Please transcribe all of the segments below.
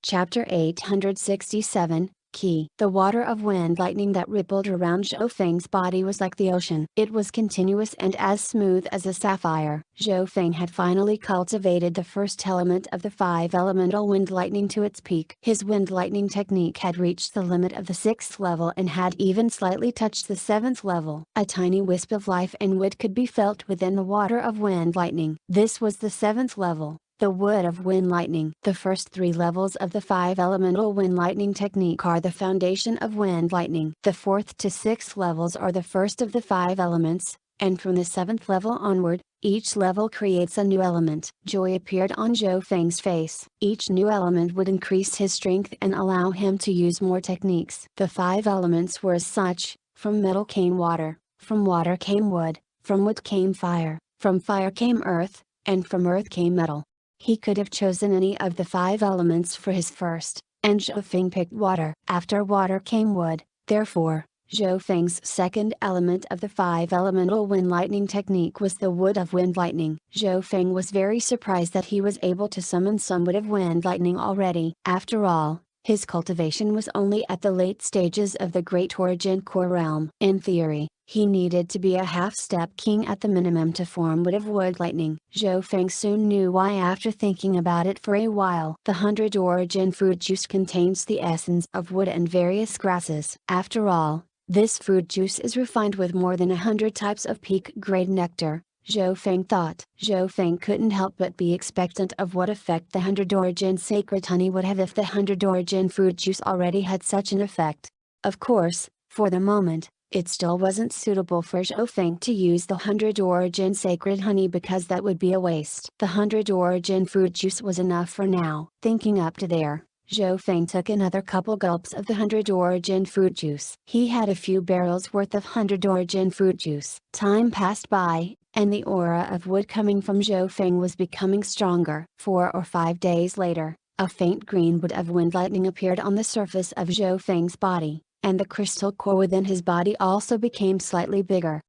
Chapter 867, Key. The water of wind lightning that rippled around Zhou Feng's body was like the ocean. It was continuous and as smooth as a sapphire. Zhou Feng had finally cultivated the first element of the five elemental wind lightning to its peak. His wind lightning technique had reached the limit of the 6th level and had even slightly touched the 7th level. A tiny wisp of life and wood could be felt within the water of wind lightning. This was the 7th level. The wood of wind lightning. The first 3 levels of the 5 elemental wind lightning technique are the foundation of wind lightning. The 4th to 6th levels are the first of the 5 elements, and from the 7th level onward, each level creates a new element. Joy appeared on Zhou Feng's face. Each new element would increase his strength and allow him to use more techniques. The 5 elements were as such: from metal came water, from water came wood, from wood came fire, from fire came earth, and from earth came metal. He could have chosen any of the 5 elements for his first, and Zhou Feng picked water. After water came wood, therefore, Zhou Feng's second element of the 5 elemental wind lightning technique was the wood of wind lightning. Zhou Feng was very surprised that he was able to summon some wood of wind lightning already. After all, his cultivation was only at the late stages of the Great Origin Core realm. In theory, he needed to be a half-step king at the minimum to form wood of wood lightning. Zhou Feng soon knew why after thinking about it for a while. The 100 origin fruit juice contains the essence of wood and various grasses. After all, this fruit juice is refined with more than 100 types of peak-grade nectar, Zhou Feng thought. Zhou Feng couldn't help but be expectant of what effect the 100 origin sacred honey would have if the 100 origin fruit juice already had such an effect. Of course, for the moment, it still wasn't suitable for Zhou Feng to use the 100 origin sacred honey because that would be a waste. The 100 origin fruit juice was enough for now. Thinking up to there, Zhou Feng took another couple gulps of the 100 origin fruit juice. He had a few barrels worth of 100 origin fruit juice. Time passed by, and the aura of wood coming from Zhou Feng was becoming stronger. 4 or 5 days later, a faint green wood of wind lightning appeared on the surface of Zhou Feng's body, and the crystal core within his body also became slightly bigger.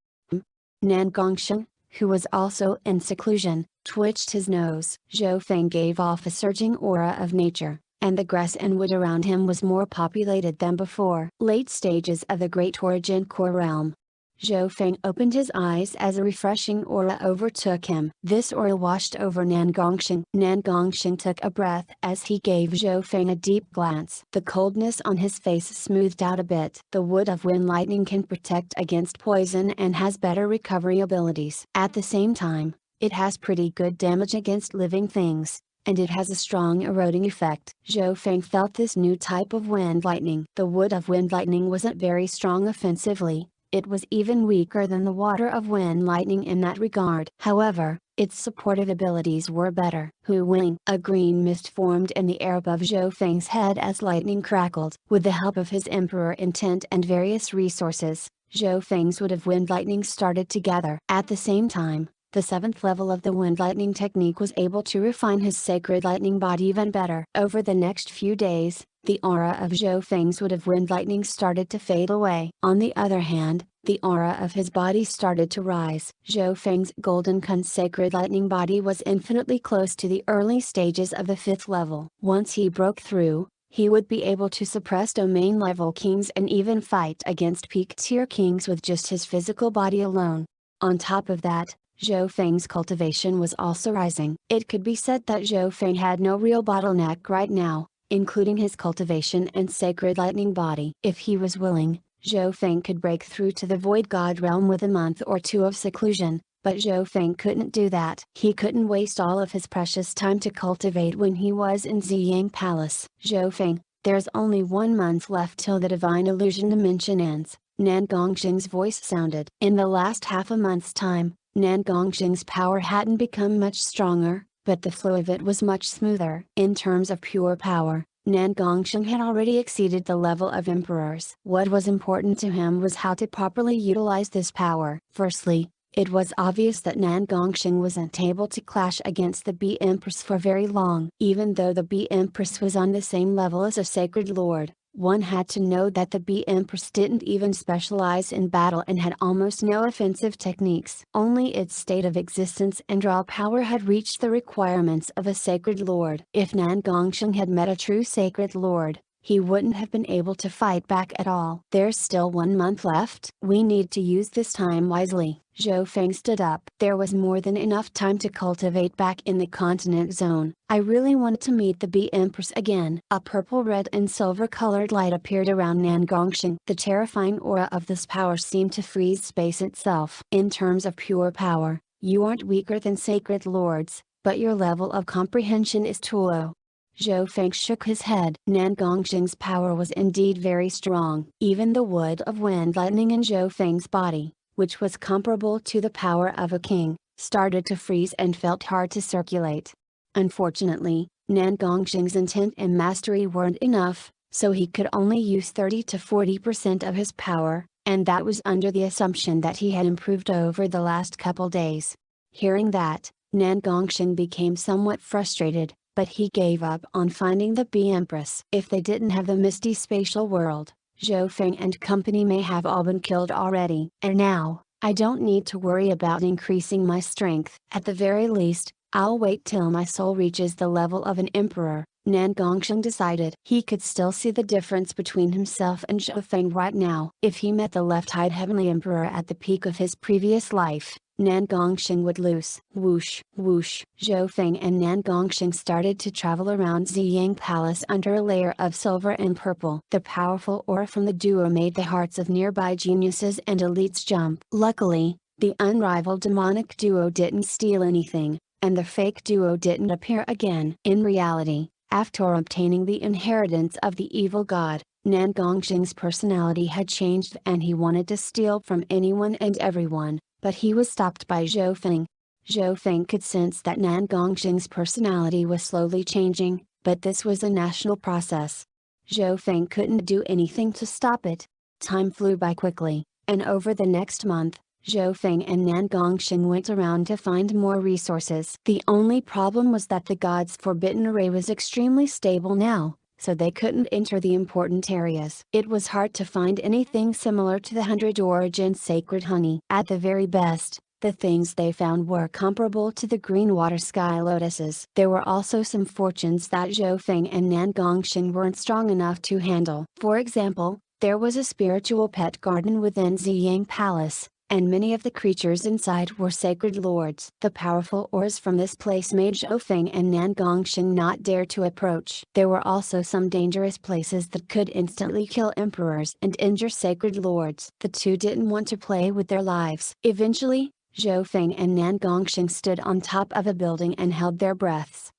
Nan Gongsheng, who was also in seclusion, twitched his nose. Zhou Feng gave off a surging aura of nature, and the grass and wood around him was more populated than before. Late stages of the Great Origin Core realm. Zhou Feng opened his eyes as a refreshing aura overtook him. This aura washed over Nan Gongsheng. Nan Gongsheng took a breath as he gave Zhou Feng a deep glance. The coldness on his face smoothed out a bit. The wood of wind lightning can protect against poison and has better recovery abilities. At the same time, it has pretty good damage against living things, and it has a strong eroding effect. Zhou Feng felt this new type of wind lightning. The wood of wind lightning wasn't very strong offensively. It was even weaker than the water of wind lightning in that regard. However, its supportive abilities were better. Hu Wing. A green mist formed in the air above Zhou Feng's head as lightning crackled. With the help of his emperor intent and various resources, Zhou Feng's wood of wind lightning started to gather. At the same time, the 7th level of the wind lightning technique was able to refine his sacred lightning body even better. Over the next few days, the aura of Zhou Feng's wood of wind lightning started to fade away. On the other hand, the aura of his body started to rise. Zhou Feng's golden Kun sacred lightning body was infinitely close to the early stages of the 5th level. Once he broke through, he would be able to suppress domain level kings and even fight against peak tier kings with just his physical body alone. On top of that, Zhou Feng's cultivation was also rising. It could be said that Zhou Feng had no real bottleneck right now, including his cultivation and sacred lightning body. If he was willing, Zhou Feng could break through to the Void God realm with a month or 2 of seclusion, but Zhou Feng couldn't do that. He couldn't waste all of his precious time to cultivate when he was in Ziyang Palace. Zhou Feng, there's only 1 month left till the Divine Illusion Dimension ends, Nan Gongsheng's voice sounded. In the last half a month's time, Nan Gongsheng's power hadn't become much stronger, but the flow of it was much smoother. In terms of pure power, Nan Gongsheng had already exceeded the level of emperors. What was important to him was how to properly utilize this power. Firstly, it was obvious that Nan Gongsheng wasn't able to clash against the Bee Empress for very long. Even though the Bee Empress was on the same level as a sacred lord, One had to know that the Bee Empress didn't even specialize in battle and had almost no offensive techniques. Only its state of existence and raw power had reached the requirements of a sacred lord. If Nan Gongsheng had met a true sacred lord, he wouldn't have been able to fight back at all. There's still 1 month left. We need to use this time wisely. Zhou Feng stood up. There was more than enough time to cultivate back in the continent zone. I really want to meet the Bee Empress again. A purple, red and silver colored light appeared around Nan Gongsheng. The terrifying aura of this power seemed to freeze space itself. In terms of pure power, you aren't weaker than sacred lords, but your level of comprehension is too low. Zhou Feng shook his head. Nan Gongsheng's power was indeed very strong. Even the wood of wind lightning in Zhou Feng's body, which was comparable to the power of a king, started to freeze and felt hard to circulate. Unfortunately, Nan Gongsheng's intent and mastery weren't enough, so he could only use 30 to 40% of his power, and that was under the assumption that he had improved over the last couple days. Hearing that, Nan Gongsheng became somewhat frustrated, but he gave up on finding the Bee Empress. If they didn't have the misty spatial world, Zhou Feng and company may have all been killed already. And now, I don't need to worry about increasing my strength. At the very least, I'll wait till my soul reaches the level of an emperor, Nan Gongsheng decided. He could still see the difference between himself and Zhou Feng right now. If he met the left-eyed heavenly emperor at the peak of his previous life, Nan Gongsheng would lose. Whoosh, whoosh. Zhou Feng and Nan Gongsheng started to travel around Ziyang Palace under a layer of silver and purple. The powerful aura from the duo made the hearts of nearby geniuses and elites jump. Luckily, the unrivaled demonic duo didn't steal anything, and the fake duo didn't appear again. In reality, after obtaining the inheritance of the evil god, Nan Gongsheng's personality had changed and he wanted to steal from anyone and everyone, but he was stopped by Zhou Feng. Zhou Feng could sense that Nan Gongsheng's personality was slowly changing, but this was a national process. Zhou Feng couldn't do anything to stop it. Time flew by quickly, and over the next month, Zhou Feng and Nan Gongsheng went around to find more resources. The only problem was that the god's forbidden array was extremely stable now, so they couldn't enter the important areas. It was hard to find anything similar to the 100 origin sacred honey. At the very best, the things they found were comparable to the green water sky lotuses. There were also some fortunes that Zhou Feng and Nan Gongsheng weren't strong enough to handle. For example, there was a spiritual pet garden within Ziyang Palace, and many of the creatures inside were sacred lords. The powerful auras from this place made Zhou Feng and Nan Gongsheng not dare to approach. There were also some dangerous places that could instantly kill emperors and injure sacred lords. The two didn't want to play with their lives. Eventually, Zhou Feng and Nan Gongsheng stood on top of a building and held their breaths.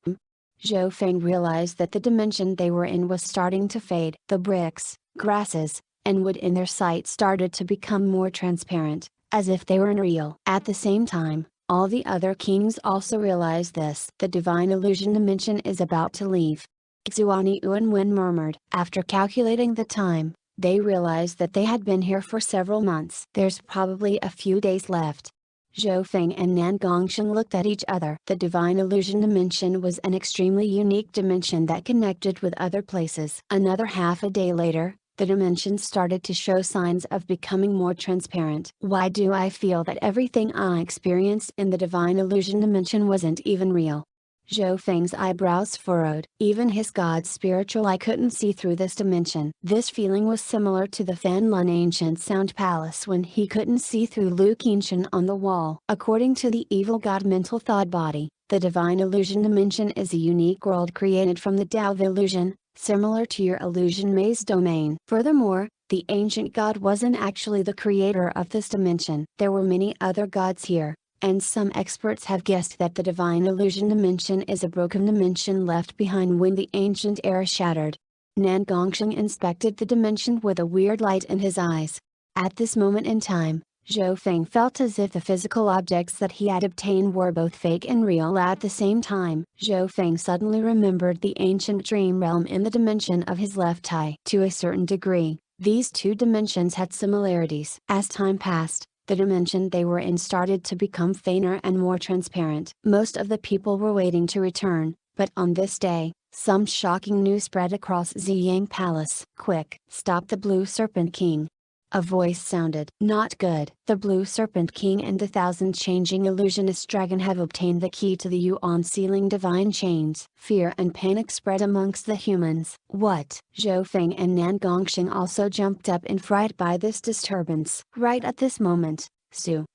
Zhou Feng realized that the dimension they were in was starting to fade. The bricks, grasses, and wood in their sight started to become more transparent, as if they were unreal. At the same time, all the other kings also realized this. The divine illusion dimension is about to leave. Xuan Yuanwen murmured. After calculating the time, they realized that they had been here for several months. There's probably a few days left. Zhou Feng and Nan Gongsheng looked at each other. The divine illusion dimension was an extremely unique dimension that connected with other places. Another half a day later, the dimension started to show signs of becoming more transparent. Why do I feel that everything I experienced in the divine illusion dimension wasn't even real? Zhou Feng's eyebrows furrowed. Even his god's spiritual eye couldn't see through this dimension. This feeling was similar to the Fanlun ancient sound palace when he couldn't see through Lu Qingshan on the wall. According to the evil god mental thought body, the divine illusion dimension is a unique world created from the Tao of illusion, similar to your illusion maze domain. Furthermore, the ancient god wasn't actually the creator of this dimension. There were many other gods here, and some experts have guessed that the divine illusion dimension is a broken dimension left behind when the ancient era shattered. Nan Gongsheng inspected the dimension with a weird light in his eyes. At this moment in time, Zhou Feng felt as if the physical objects that he had obtained were both fake and real at the same time. Zhou Feng suddenly remembered the ancient dream realm in the dimension of his left eye. To a certain degree, these two dimensions had similarities. As time passed, the dimension they were in started to become fainter and more transparent. Most of the people were waiting to return, but on this day, Some shocking news spread across Ziyang Palace. Quick, stop the Blue Serpent King. A voice sounded. Not good. The Blue Serpent King and the thousand-changing illusionist dragon have obtained the key to the Yuan sealing divine chains. Fear and panic spread amongst the humans. What? Zhou Feng and Nan Gongxing also jumped up in fright by this disturbance. Right at this moment, Su,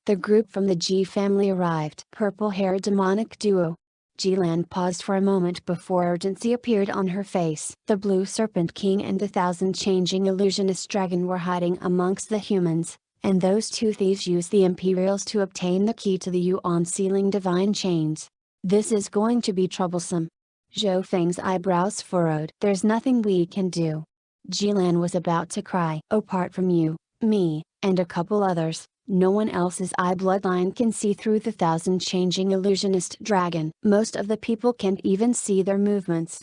the group from the Ji family arrived. Purple-haired demonic duo. Jilan paused for a moment before urgency appeared on her face. The Blue Serpent King and the thousand-changing illusionist dragon were hiding amongst the humans, and those two thieves used the Imperials to obtain the key to the Yuan sealing divine chains. This is going to be troublesome. Zhou Feng's eyebrows furrowed. There's nothing we can do. Jilan was about to cry. Apart from you, me, and a couple others, no one else's eye bloodline can see through the thousand-changing illusionist dragon. Most of the people can't even see their movements.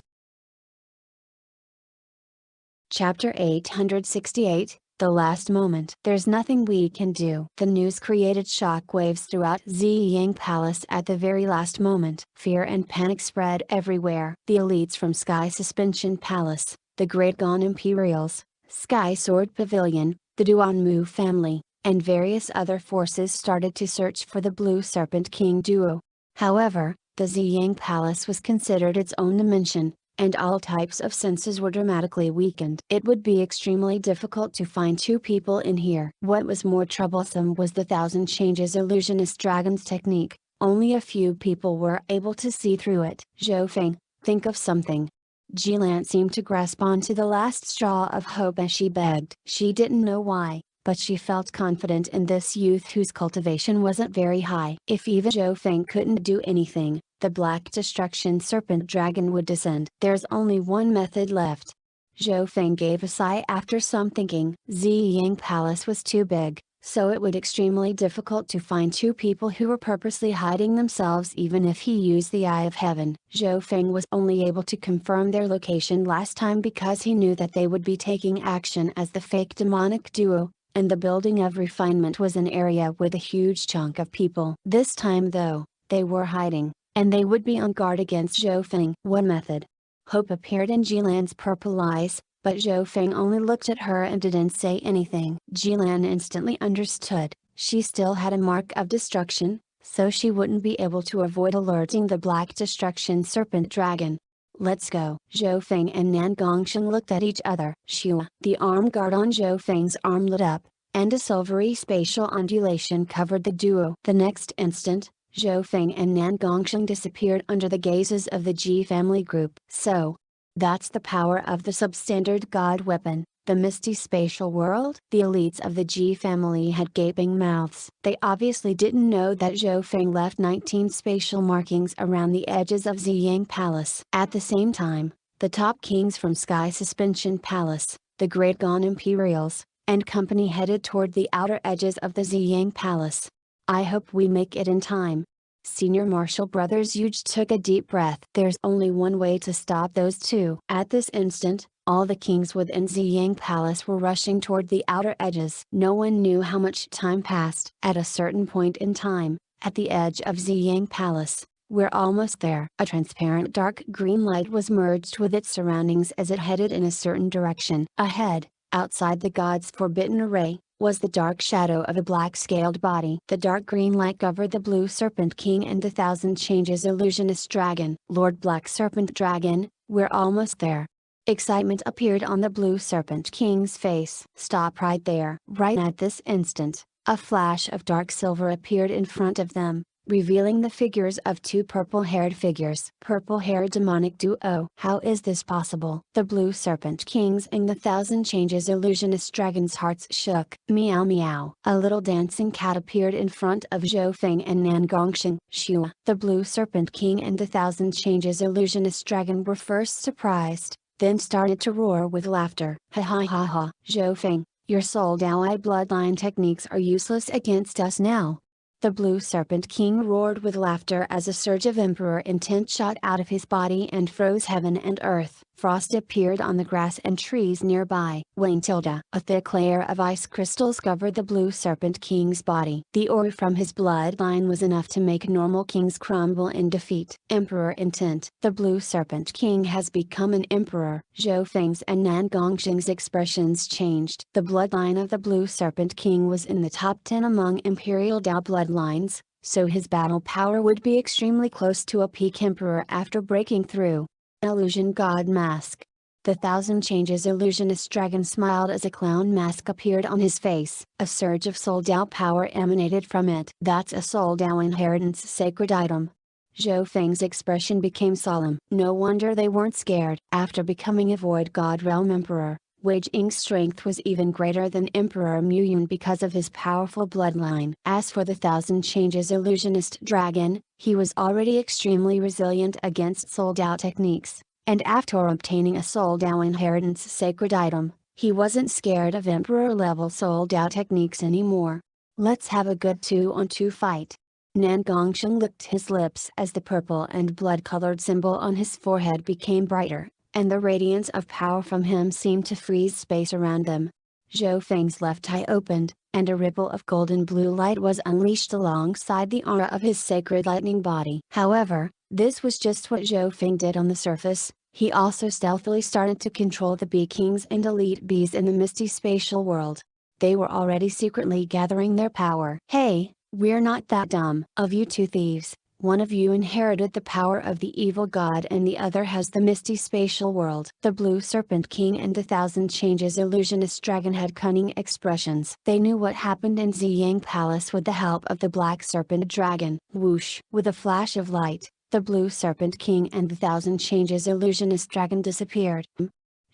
Chapter 868, The Last Moment. There's nothing we can do. The news created shockwaves throughout Ziyang Palace at the very last moment. Fear and panic spread everywhere. The elites from Sky Suspension Palace, the Great Ghan Imperials, Sky Sword Pavilion, the Duanmu family, and various other forces started to search for the Blue Serpent King duo. However, the Ziyang Palace was considered its own dimension, and all types of senses were dramatically weakened. It would be extremely difficult to find two people in here. What was more troublesome was the Thousand Changes illusionist dragon's technique. Only a few people were able to see through it. Zhou Feng, think of something. Jilan seemed to grasp onto the last straw of hope as she begged. She didn't know why, but she felt confident in this youth whose cultivation wasn't very high. If even Zhou Feng couldn't do anything, the Black Destruction Serpent Dragon would descend. There's only one method left. Zhou Feng gave a sigh after some thinking. Ziyang Palace was too big, so it would extremely difficult to find two people who were purposely hiding themselves even if he used the Eye of Heaven. Zhou Feng was only able to confirm their location last time because he knew that they would be taking action as the fake demonic duo, and the building of refinement was an area with a huge chunk of people. This time though, they were hiding, and they would be on guard against Zhou Feng. What method? Hope appeared in Jilan's purple eyes, but Zhou Feng only looked at her and didn't say anything. Jilan instantly understood. She still had a mark of destruction, so she wouldn't be able to avoid alerting the Black Destruction Serpent Dragon. Let's go. Zhou Feng and Nan Gongxing looked at each other. Shua. The arm guard on Zhou Feng's arm lit up, and a silvery spatial undulation covered the duo. The next instant, Zhou Feng and Nan Gongxing disappeared under the gazes of the Ji family group. So, that's the power of the substandard god weapon, the misty spatial world? The elites of the Ji family had gaping mouths. They obviously didn't know that Zhou Feng left 19 spatial markings around the edges of Ziyang Palace. At the same time, the top kings from Sky Suspension Palace, the Great Ghan Imperials, and company headed toward the outer edges of the Ziyang Palace. I hope we make it in time. Senior Marshal Brothers Yuge took a deep breath. There's only one way to stop those two. At this instant, all the kings within Ziyang Palace were rushing toward the outer edges. No one knew how much time passed. At a certain point in time, at the edge of Ziyang Palace, we're almost there. A transparent dark green light was merged with its surroundings as it headed in a certain direction. Ahead, outside the god's forbidden array, was the dark shadow of a black-scaled body. The dark green light covered the Blue Serpent King and the Thousand Changes illusionist dragon. Lord Black Serpent Dragon, we're almost there. Excitement appeared on the Blue Serpent King's face. Stop right there. Right at this instant, a flash of dark silver appeared in front of them, revealing the figures of two purple-haired figures. Purple-haired demonic duo. How is this possible? The Blue Serpent King's and the Thousand Changes illusionist dragon's hearts shook. Meow meow. A little dancing cat appeared in front of Zhou Feng and Nan Gongxing. Shua. The Blue Serpent King and the Thousand Changes illusionist dragon were first surprised, then started to roar with laughter. Ha ha ha ha. Zhou Feng, your Soul Dao bloodline techniques are useless against us now. The Blue Serpent King roared with laughter as a surge of Emperor intent shot out of his body and froze heaven and earth. Frost appeared on the grass and trees nearby. When a thick layer of ice crystals covered the Blue Serpent King's body. The aura from his bloodline was enough to make normal kings crumble in defeat. Emperor intent. The Blue Serpent King has become an emperor. Zhou Feng's and Nan Gongxing's expressions changed. The bloodline of the Blue Serpent King was in the top 10 among imperial Dao bloodlines, so his battle power would be extremely close to a peak emperor after breaking through. Illusion God Mask. The Thousand Changes illusionist dragon smiled as a clown mask appeared on his face. A surge of Soul Dao power emanated from it. That's a Soul Dao inheritance sacred item. Zhou Feng's expression became solemn. No wonder they weren't scared. After becoming a Void God Realm Emperor, Wei Jing's strength was even greater than Emperor Muyun because of his powerful bloodline. As for the Thousand Changes illusionist dragon, he was already extremely resilient against Soul Dao techniques, and after obtaining a Soul Dao inheritance sacred item, he wasn't scared of Emperor level Soul Dao techniques anymore. Let's have a good 2-on-2 fight. Nan Gongsheng licked his lips as the purple and blood-colored symbol on his forehead became brighter, and the radiance of power from him seemed to freeze space around them. Zhou Feng's left eye opened, and a ripple of golden blue light was unleashed alongside the aura of his sacred lightning body. However, this was just what Zhou Feng did on the surface. He also stealthily started to control the Bee Kings and Elite Bees in the misty spatial world. They were already secretly gathering their power. Hey, we're not that dumb. Of you two thieves, one of you inherited the power of the evil god and the other has the misty spatial world. The Blue Serpent King and the Thousand Changes illusionist dragon had cunning expressions. They knew what happened in Ziyang Palace with the help of the Black Serpent Dragon. Whoosh! With a flash of light, the Blue Serpent King and the Thousand Changes illusionist dragon disappeared.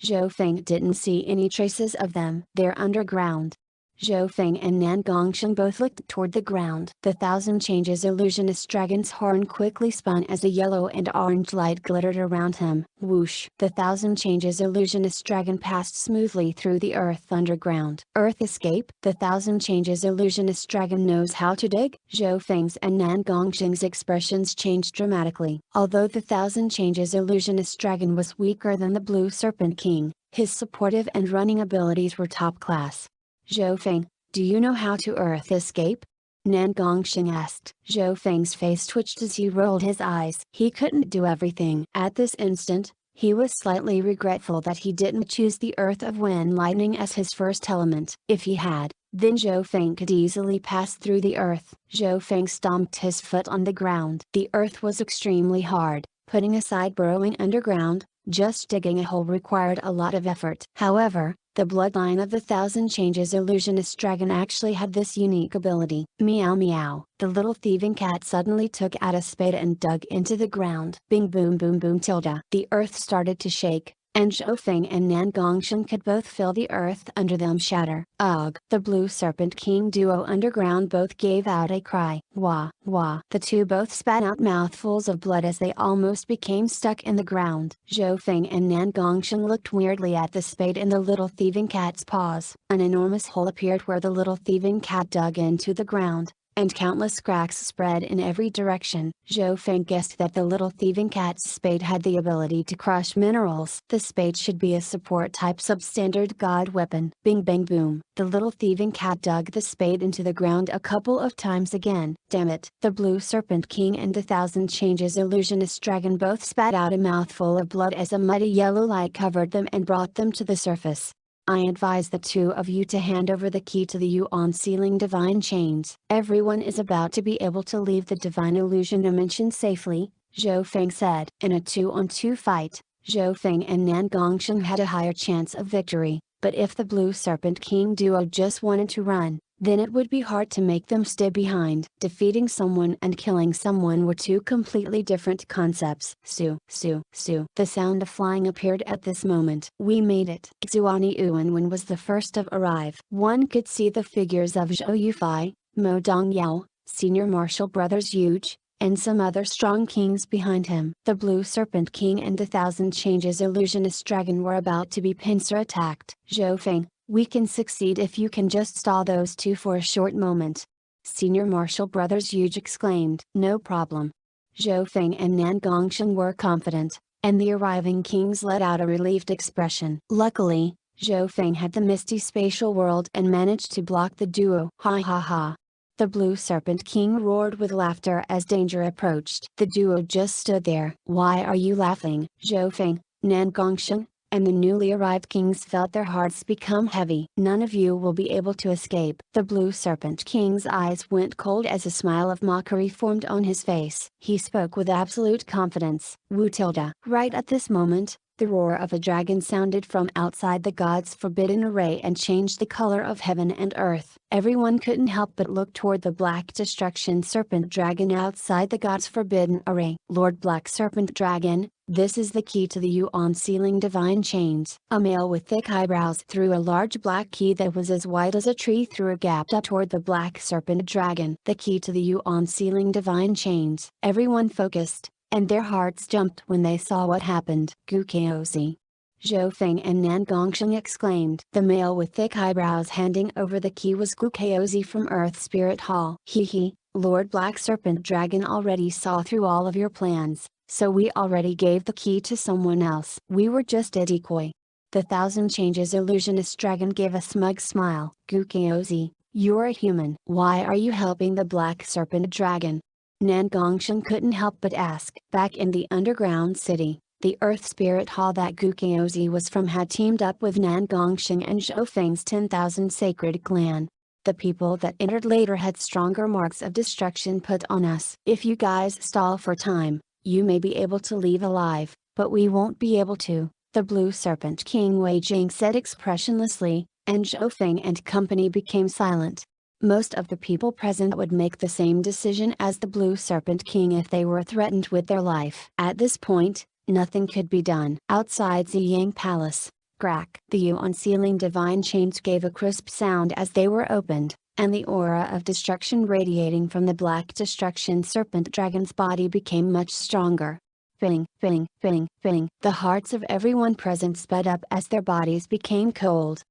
Zhou Feng didn't see any traces of them. They're underground. Zhou Feng and Nan Gongsheng both looked toward the ground. The Thousand Changes illusionist dragon's horn quickly spun as a yellow and orange light glittered around him. Whoosh! The Thousand Changes illusionist dragon passed smoothly through the earth underground. Earth escape? The Thousand Changes illusionist dragon knows how to dig? Zhou Feng's and Nan Gongsheng's expressions changed dramatically. Although the Thousand Changes illusionist dragon was weaker than the Blue Serpent King, his supportive and running abilities were top class. Zhou Feng, do you know how to earth escape? Nan Gongsheng asked. Zhou Feng's face twitched as he rolled his eyes. He couldn't do everything. At this instant, he was slightly regretful that he didn't choose the Earth of Wind Lightning as his first element. If he had, then Zhou Feng could easily pass through the earth. Zhou Feng stomped his foot on the ground. The earth was extremely hard. Putting aside burrowing underground, just digging a hole required a lot of effort. However, the bloodline of the Thousand Changes illusionist dragon actually had this unique ability. Meow meow. The little thieving cat suddenly took out a spade and dug into the ground. Bing boom boom boom tilde. The earth started to shake, and Zhou Feng and Nan Gongsheng could both feel the earth under them shatter. Ugh! The Blue Serpent King duo underground both gave out a cry. Wah, wah. The two both spat out mouthfuls of blood as they almost became stuck in the ground. Zhou Feng and Nan Gongsheng looked weirdly at the spade in the little thieving cat's paws. An enormous hole appeared where the little thieving cat dug into the ground, and countless cracks spread in every direction. Zhou Feng guessed that the little thieving cat's spade had the ability to crush minerals. The spade should be a support type substandard god weapon. Bing bang boom. The little thieving cat dug the spade into the ground a couple of times again. Damn it! The Blue Serpent King and the Thousand Changes illusionist dragon both spat out a mouthful of blood as a muddy yellow light covered them and brought them to the surface. I advise the two of you to hand over the key to the Yuan sealing divine chains. Everyone is about to be able to leave the divine illusion dimension safely, Zhou Feng said. In a 2-on-2 fight, Zhou Feng and Nan Gongsheng had a higher chance of victory, but if the Blue Serpent King duo just wanted to run, then it would be hard to make them stay behind. Defeating someone and killing someone were two completely different concepts. Su, su, su. The sound of flying appeared at this moment. We made it. Xuani Yuanwen was the first to arrive. One could see the figures of Zhou Yufei, Mo Dongyao, Senior Marshal Brothers Yuge, and some other strong kings behind him. The Blue Serpent King and the Thousand Changes illusionist dragon were about to be pincer attacked. Zhou Feng, we can succeed if you can just stall those two for a short moment. Senior Marshal Brothers Yuge exclaimed. No problem. Zhou Feng and Nan Gongsheng were confident, and the arriving kings let out a relieved expression. Luckily, Zhou Feng had the misty spatial world and managed to block the duo. Ha ha ha. The Blue Serpent King roared with laughter as danger approached. The duo just stood there. Why are you laughing? Zhou Feng, Nan Gongsheng, and the newly arrived kings felt their hearts become heavy. None of you will be able to escape. The Blue Serpent King's eyes went cold as a smile of mockery formed on his face. He spoke with absolute confidence. Wu tilde. Right at this moment, the roar of a dragon sounded from outside the god's forbidden array and changed the color of heaven and earth. Everyone couldn't help but look toward the Black Destruction Serpent Dragon outside the god's forbidden array. Lord Black Serpent Dragon, this is the key to the Yuan sealing divine chains. A male with thick eyebrows threw a large black key that was as wide as a tree through a gap up toward the Black Serpent Dragon. The key to the Yuan sealing divine chains. Everyone focused, and their hearts jumped when they saw what happened. Gukaozi. Zhou Feng and Nan Gongsheng exclaimed. The male with thick eyebrows handing over the key was Gukaozi from Earth Spirit Hall. He, Lord Black Serpent Dragon already saw through all of your plans, so we already gave the key to someone else. We were just a decoy. The Thousand Changes illusionist dragon gave a smug smile. Gukaozi, you're a human. Why are you helping the Black Serpent Dragon? Nan Gongsheng couldn't help but ask. Back in the underground city, the Earth Spirit Hall that Gukaozi was from had teamed up with Nan Gongsheng and Zhou Feng's 10,000 Sacred Clan. The people that entered later had stronger marks of destruction put on us. If you guys stall for time, you may be able to leave alive, but we won't be able to, the Blue Serpent King Wei Jing said expressionlessly, and Zhou Feng and company became silent. Most of the people present would make the same decision as the Blue Serpent King if they were threatened with their life. At this point, nothing could be done. Outside Ziyang Palace, crack. The Yuan sealing divine chains gave a crisp sound as they were opened, and the aura of destruction radiating from the Black Destruction Serpent Dragon's body became much stronger. Bing, bing, bing, bing. The hearts of everyone present sped up as their bodies became cold.